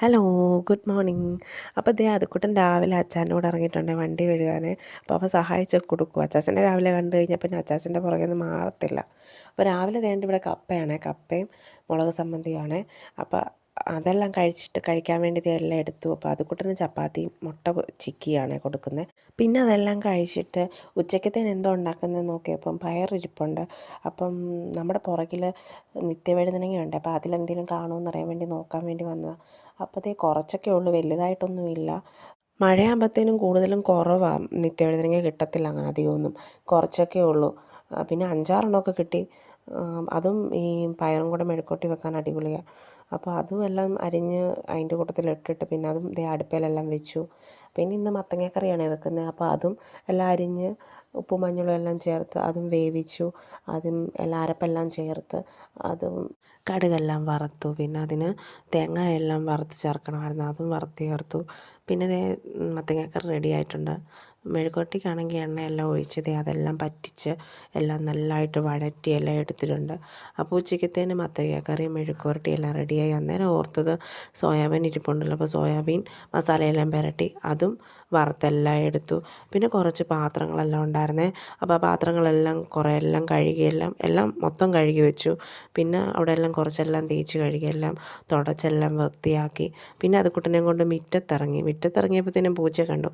Hello, good morning. അപ്പോൾ ദേ അതുക്കുട്ടൻ രാവിലെ അച്ചാൻ്റെ കൂടെ ഇറങ്ങിയിട്ടുണ്ട് വണ്ടി കഴുകാൻ. അപ്പോൾ അവ സഹായിച്ചൊക്കെ കൊടുക്കും. അച്ചാച്ചനെ രാവിലെ കണ്ടു കഴിഞ്ഞാൽ പിന്നെ അച്ചാച്ചൻ്റെ പുറകെ ഒന്നും മാറത്തില്ല. അപ്പോൾ രാവിലെ ദേണ്ട് ഇവിടെ കപ്പയാണ്, കപ്പയും മുളക് സമ്മന്തിയാണ്. അപ്പോൾ അതെല്ലാം കഴിക്കാൻ വേണ്ടി ദേ എല്ലാം എടുത്തു. അപ്പോൾ അതുക്കുട്ടന് ചപ്പാത്തിയും മുട്ട ചിക്കിയാണ് കൊടുക്കുന്നത്. പിന്നെ അതെല്ലാം കഴിച്ചിട്ട് ഉച്ചക്കത്തേന് എന്തോ ഉണ്ടാക്കുന്നത് നോക്കിയപ്പം പയറിരിപ്പുണ്ട്. അപ്പം നമ്മുടെ പുറകിൽ നിത്യവഴുതനങ്ങയുണ്ട്. അപ്പോൾ അതിലെന്തെങ്കിലും കാണുമോ അറിയാൻ വേണ്ടി നോക്കാൻ വേണ്ടി വന്നതാണ്. അപ്പോൾ കുറച്ചൊക്കെ ഉള്ളൂ, വലുതായിട്ടൊന്നുമില്ല. മഴയാകുമ്പോഴത്തേനും കൂടുതലും കുറവാണ്, നിത്യവഴുതനങ്ങ കിട്ടത്തില്ല അങ്ങനെ അധികമൊന്നും, കുറച്ചൊക്കെ ഉള്ളൂ. പിന്നെ 5-6 കിട്ടി. അതും ഈ പയറും കൂടെ മെഴുക്കുവരട്ടി വെക്കാൻ അടിപൊളിയാണ്. അപ്പോൾ അതും എല്ലാം അരിഞ്ഞ് അതിൻ്റെ കൂട്ടത്തിൽ ഇട്ടിട്ട് പിന്നെ അതും ദേ അടുപ്പയിലെല്ലാം വെച്ചു. പിന്നെ ഇന്ന് മത്തങ്ങക്കറിയാണ് വെക്കുന്നത്. അപ്പോൾ അതും എല്ലാം അരിഞ്ഞ് ഉപ്പും മഞ്ഞളും എല്ലാം ചേർത്ത് അതും വേവിച്ചു. അതും എല്ലാം അരപ്പെല്ലാം ചേർത്ത് അതും കടുകെല്ലാം വറുത്തു. പിന്നെ അതിന് തേങ്ങ എല്ലാം വറുത്ത് ചേർക്കണമായിരുന്നു, അതും വറുത്ത് ചേർത്തു. പിന്നെ ദേ മത്തങ്ങക്കറി റെഡി ആയിട്ടുണ്ട്. മെഴുക്കുവരട്ടിക്കാണെങ്കിൽ എണ്ണയെല്ലാം ഒഴിച്ച് ദേ അതെല്ലാം പറ്റിച്ച് എല്ലാം നല്ലതായിട്ട് വഴറ്റി എല്ലാം എടുത്തിട്ടുണ്ട്. അപ്പോൾ ഉച്ചക്കത്തേന് മത്തങ്ങക്കറിയും മെഴുക്കുവരട്ടി എല്ലാം റെഡിയായി. അന്നേരം ഓർത്തത് സോയാബീൻ ഇരിപ്പുണ്ടല്ലോ, അപ്പോൾ സോയാബീൻ മസാലയെല്ലാം പുരട്ടി അതും വറുത്തെല്ലാം എടുത്തു. പിന്നെ കുറച്ച് പാത്രങ്ങളെല്ലാം ഉണ്ടായിരുന്നേ. അപ്പോൾ ആ പാത്രങ്ങളെല്ലാം കുറേ എല്ലാം എല്ലാം മൊത്തം കഴുകി വെച്ചു. പിന്നെ അവിടെ എല്ലാം കുറച്ചെല്ലാം തേച്ച് കഴുകിയെല്ലാം തുടച്ചെല്ലാം വൃത്തിയാക്കി. പിന്നെ അതുക്കുട്ടനെയും കൊണ്ട് മുറ്റത്തിറങ്ങിയപ്പോഴത്തേനും പൂച്ച കണ്ട്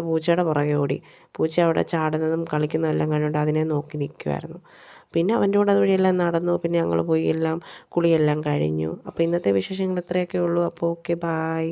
പൂച്ചയുടെ പുറകെ ഓടി. പൂച്ച അവിടെ ചാടുന്നതും കളിക്കുന്നതും എല്ലാം കണ്ടുകൊണ്ട് അതിനെ നോക്കി നിൽക്കുമായിരുന്നു. പിന്നെ അവൻ്റെ കൂടെ അതുവഴിയെല്ലാം നടന്നു. പിന്നെ ഞങ്ങൾ പോയി എല്ലാം കുളിയെല്ലാം കഴിഞ്ഞു. അപ്പോൾ ഇന്നത്തെ വിശേഷങ്ങൾ ഇത്രയൊക്കെ ഉള്ളൂ. അപ്പോൾ ഓക്കെ, ബായ്.